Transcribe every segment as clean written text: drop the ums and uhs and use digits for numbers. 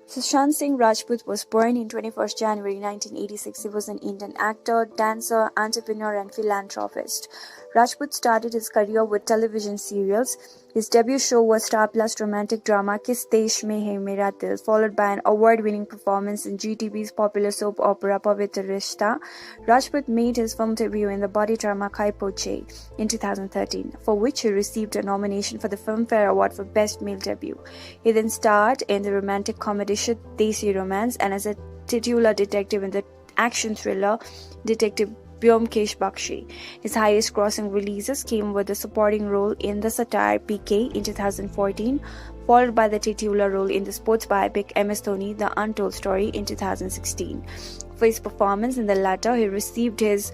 Sushant Singh Rajput was born in 21st January 1986. He was an Indian actor, dancer, entrepreneur and philanthropist. Rajput started his career with television serials. His debut show was Star Plus romantic drama Kis Desh Mein Hai Mera Dil, followed by an award-winning performance in GTV's popular soap opera Pavitra Rishta. Rajput made his film debut in the body drama Khai Po Che in 2013, for which he received a nomination for the Filmfare Award for Best Male Debut. He then starred in the romantic comedy Shud Desi Romance and as a titular detective in the action thriller Detective Byomkesh Bakshi. His highest grossing releases came with a supporting role in the satire PK in 2014, followed by the titular role in the sports biopic MS Dhoni The Untold Story in 2016. For his performance in the latter, he received his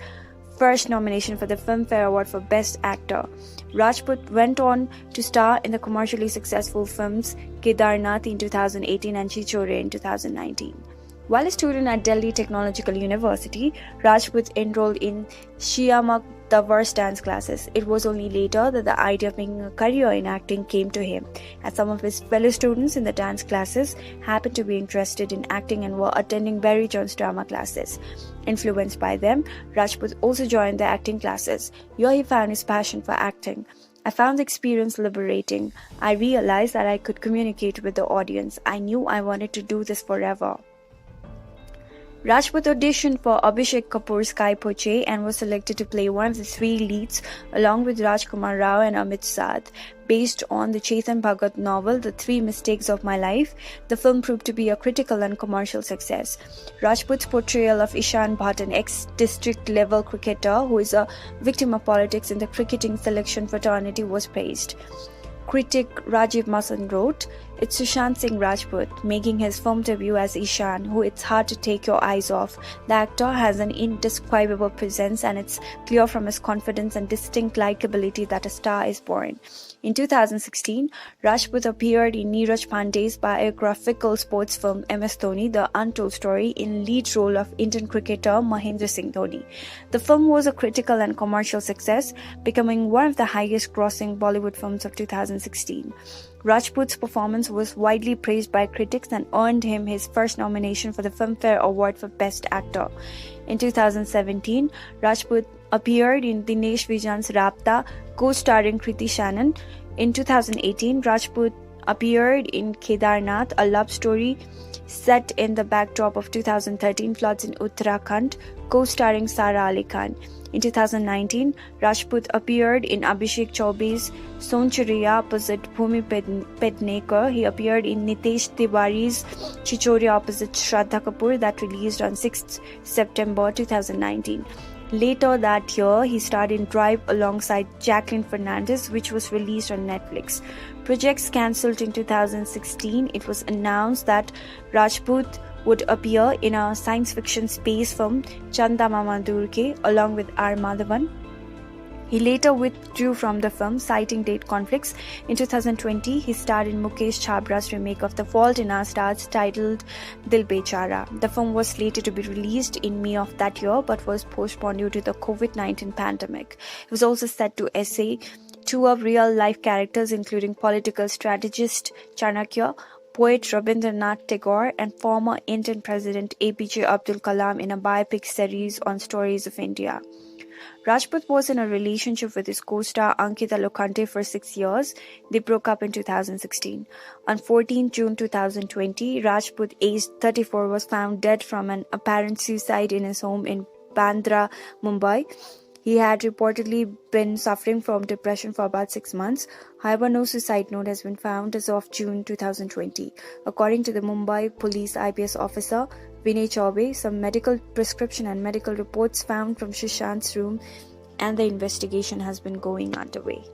first nomination for the Filmfare Award for Best Actor. Rajput went on to star in the commercially successful films Kedarnath in 2018 and Chichore in 2019. While a student at Delhi Technological University, Rajput enrolled in Shiamak Davar's dance classes. It was only later that the idea of making a career in acting came to him, as some of his fellow students in the dance classes happened to be interested in acting and were attending Barry Jones drama classes. Influenced by them, Rajput also joined the acting classes. Here he found his passion for acting. I found the experience liberating. I realized that I could communicate with the audience. I knew I wanted to do this forever. Rajput auditioned for Abhishek Kapoor's Khai Po Che and was selected to play one of the three leads along with Rajkumar Rao and Amit Saad. Based on the Chetan Bhagat novel The Three Mistakes of My Life, the film proved to be a critical and commercial success. Rajput's portrayal of Ishan Bhatt, an ex-district level cricketer who is a victim of politics in the cricketing selection fraternity, was praised. Critic Rajiv Masan wrote, "It's Sushant Singh Rajput making his film debut as Ishan, who it's hard to take your eyes off. The actor has an indescribable presence and it's clear from his confidence and distinct likability that a star is born." In 2016, Rajput appeared in Neeraj Pandey's biographical sports film MS Dhoni The Untold Story in lead role of Indian cricketer Mahendra Singh Dhoni. The film was a critical and commercial success, becoming one of the highest grossing Bollywood films of 2016. Rajput's performance was widely praised by critics and earned him his first nomination for the Filmfare Award for Best Actor. In 2017, Rajput appeared in Dinesh Vijan's Rabta, co-starring Kriti Shannon. In 2018, Rajput appeared in Kedarnath, a love story set in the backdrop of 2013 floods in Uttarakhand, co-starring Sara Ali Khan. In 2019, Rajput appeared in Abhishek Chaube's Sonchariya opposite Bhumi Pednekar. He appeared in Nitesh Tiwari's Chichore opposite Shraddha Kapoor that released on 6th September 2019. Later that year, he starred in Drive alongside Jacqueline Fernandez, which was released on Netflix. Projects cancelled in 2016, it was announced that Rajput would appear in a science fiction space film Chanda Mama Durke along with R. Madhavan. He later withdrew from the film, citing date conflicts. In 2020, he starred in Mukesh Chhabra's remake of The Fault in Our Stars titled Dil Bechara. The film was slated to be released in May of that year but was postponed due to the COVID-19 pandemic. It was also set to essay two of real-life characters including political strategist Chanakya, poet Rabindranath Tagore, and former Indian President APJ Abdul Kalam in a biopic series on stories of India. Rajput was in a relationship with his co-star Ankita Lokhande for 6 years. They broke up in 2016. On 14 June 2020, Rajput, aged 34, was found dead from an apparent suicide in his home in Bandra, Mumbai. He had reportedly been suffering from depression for about 6 months. However, no suicide note has been found as of June 2020. According to the Mumbai Police IPS officer, Vinay Chaube, some medical prescription and medical reports found from Sushant's room and the investigation has been going underway.